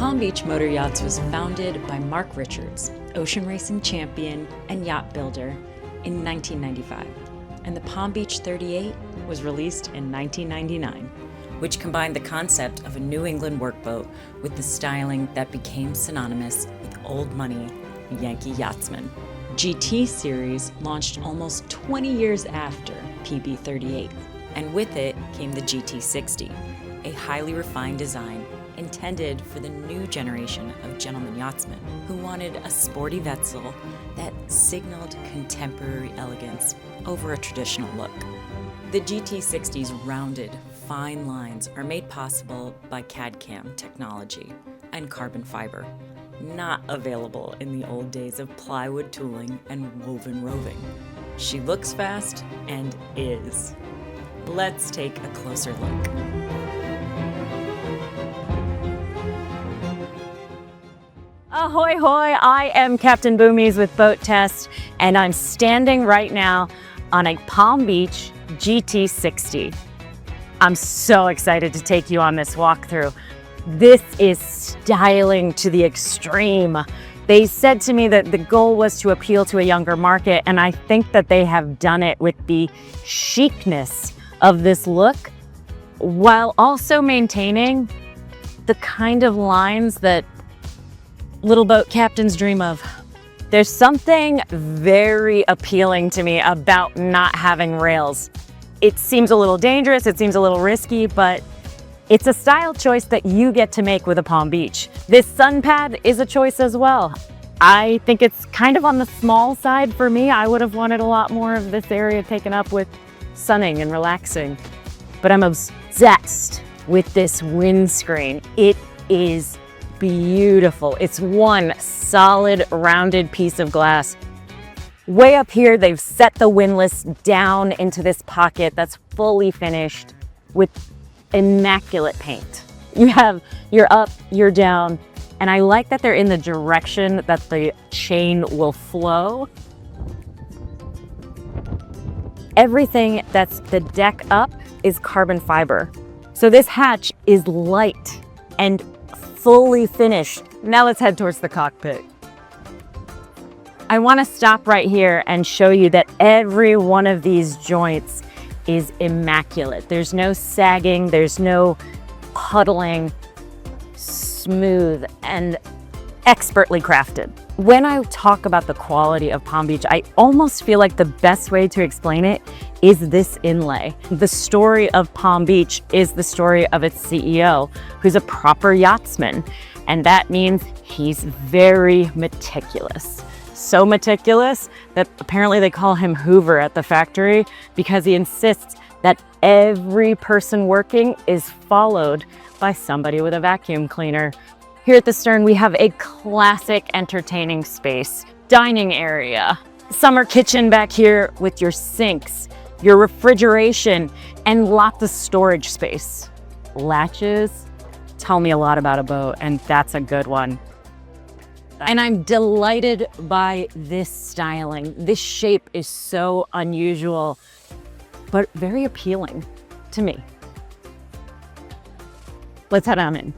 Palm Beach Motor Yachts was founded by Mark Richards, ocean racing champion and yacht builder, in 1995, and the Palm Beach 38 was released in 1999, which combined the concept of a New England workboat with the styling that became synonymous with old money Yankee yachtsmen. GT series launched almost 20 years after PB38, and with it came the GT60, a highly refined design intended for the new generation of gentlemen yachtsmen who wanted a sporty vessel that signaled contemporary elegance over a traditional look. The GT60's rounded, fine lines are made possible by CAD/CAM technology and carbon fiber, not available in the old days of plywood tooling and woven roving. She looks fast and is. Let's take a closer look. Ahoy hoy, I am Captain Boomies with Boat Test, and I'm standing right now on a Palm Beach GT60. I'm so excited to take you on this walkthrough. This is styling to the extreme. They said to me that the goal was to appeal to a younger market, and I think that they have done it with the chicness of this look, while also maintaining the kind of lines that little boat captains dream of. There's something very appealing to me about not having rails. It seems a little dangerous, it seems a little risky, but it's a style choice that you get to make with a Palm Beach. This sun pad is a choice as well. I think it's kind of on the small side for me. I would have wanted a lot more of this area taken up with sunning and relaxing, but I'm obsessed with this windscreen. It is beautiful. It's one solid rounded piece of glass. Way up here, they've set the windlass down into this pocket that's fully finished with immaculate paint. You have your up, your down, and I like that they're in the direction that the chain will flow. Everything that's the deck up is carbon fiber. So this hatch is light and fully finished. Now let's head towards the cockpit. I want to stop right here and show you that every one of these joints is immaculate. There's no sagging, there's no puddling, smooth and expertly crafted. When I talk about the quality of Palm Beach, I almost feel like the best way to explain it is this inlay. The story of Palm Beach is the story of its CEO, who's a proper yachtsman. And that means he's very meticulous. So meticulous that apparently they call him Hoover at the factory because he insists that every person working is followed by somebody with a vacuum cleaner. Here at the stern, we have a classic entertaining space, dining area, summer kitchen back here with your sinks, your refrigeration, and lots of storage space. Latches tell me a lot about a boat, and that's a good one. And I'm delighted by this styling. This shape is so unusual, but very appealing to me. Let's head on in.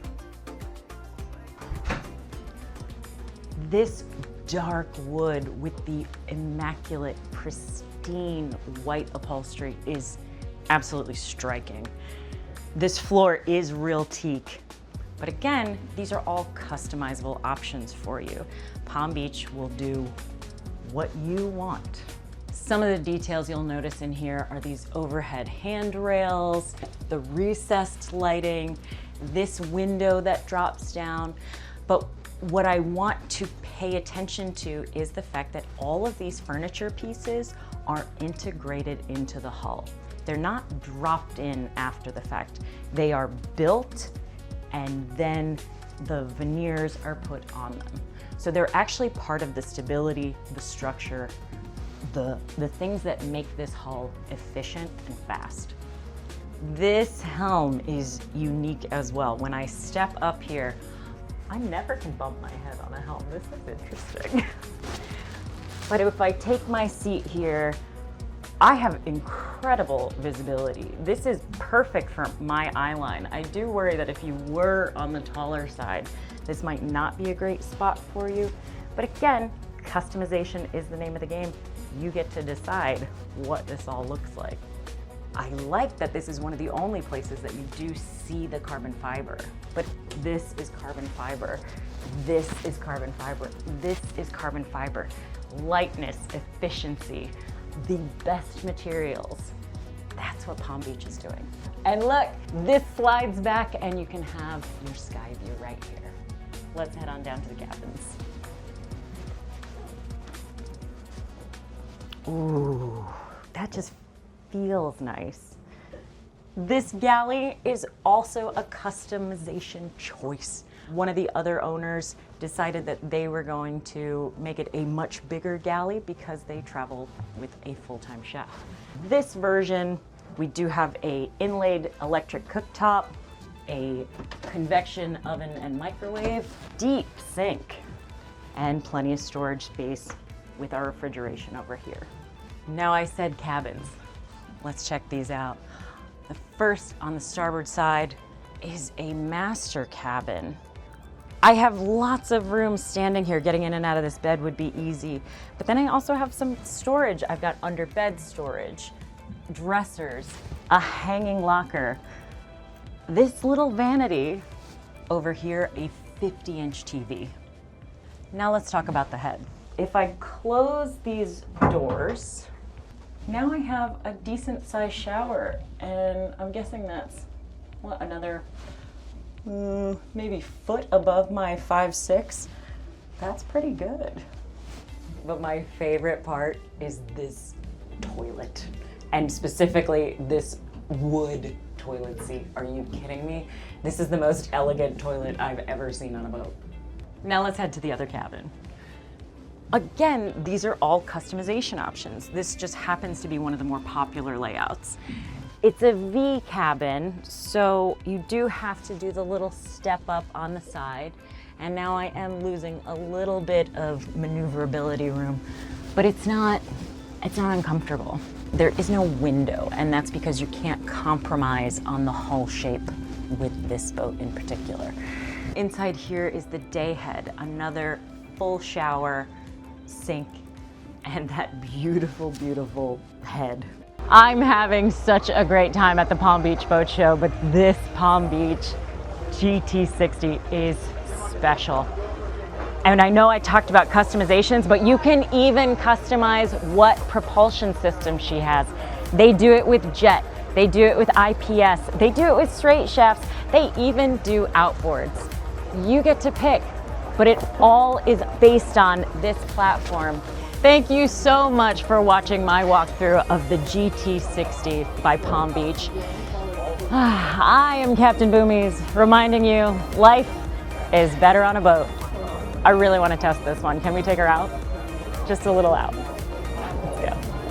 This dark wood with the immaculate, pristine white upholstery is absolutely striking. This floor is real teak, but again, these are all customizable options for you. Palm Beach will do what you want. Some of the details you'll notice in here are these overhead handrails, the recessed lighting, this window that drops down. But what I want to pay attention to is the fact that all of these furniture pieces are integrated into the hull. They're not dropped in after the fact. They are built and then the veneers are put on them. So they're actually part of the stability, the structure, the things that make this hull efficient and fast. This helm is unique as well. When I step up here, I never can bump my head on a helm. This is interesting. But if I take my seat here, I have incredible visibility. This is perfect for my eye line. I do worry that if you were on the taller side, this might not be a great spot for you. But again, customization is the name of the game. You get to decide what this all looks like. I like that this is one of the only places that you do see the carbon fiber, but this is carbon fiber. This is carbon fiber. This is carbon fiber. Lightness, efficiency, the best materials. That's what Palm Beach is doing. And look, this slides back and you can have your sky view right here. Let's head on down to the cabins. Ooh, that just feels nice. This galley is also a customization choice. One of the other owners decided that they were going to make it a much bigger galley because they travel with a full-time chef. This version, we do have a inlaid electric cooktop, a convection oven and microwave, deep sink, and plenty of storage space with our refrigeration over here. Now I said cabins. Let's check these out. The first on the starboard side is a master cabin. I have lots of room standing here. Getting in and out of this bed would be easy. But then I also have some storage. I've got under bed storage, dressers, a hanging locker, this little vanity, over here a 50-inch TV. Now let's talk about the head. If I close these doors, now I have a decent sized shower, and I'm guessing that's, what, another maybe foot above my 5'6". That's pretty good. But my favorite part is this toilet, and specifically this wood toilet seat. Are you kidding me? This is the most elegant toilet I've ever seen on a boat. Now let's head to the other cabin. Again, these are all customization options. This just happens to be one of the more popular layouts. It's a V cabin, so you do have to do the little step up on the side. And now I am losing a little bit of maneuverability room, but it's not uncomfortable. There is no window, and that's because you can't compromise on the hull shape with this boat in particular. Inside here is the day head, another full shower, sink, and that beautiful, beautiful head. I'm having such a great time at the Palm Beach Boat Show, but this Palm Beach GT60 is special. And I know I talked about customizations, but you can even customize what propulsion system she has. They do it with jet, they do it with IPS, they do it with straight shafts, they even do outboards. You get to pick, but it all is based on this platform. Thank you so much for watching my walkthrough of the GT60 by Palm Beach. I am Captain Boomies, reminding you, life is better on a boat. I really want to test this one. Can we take her out? Just a little out. Let's go.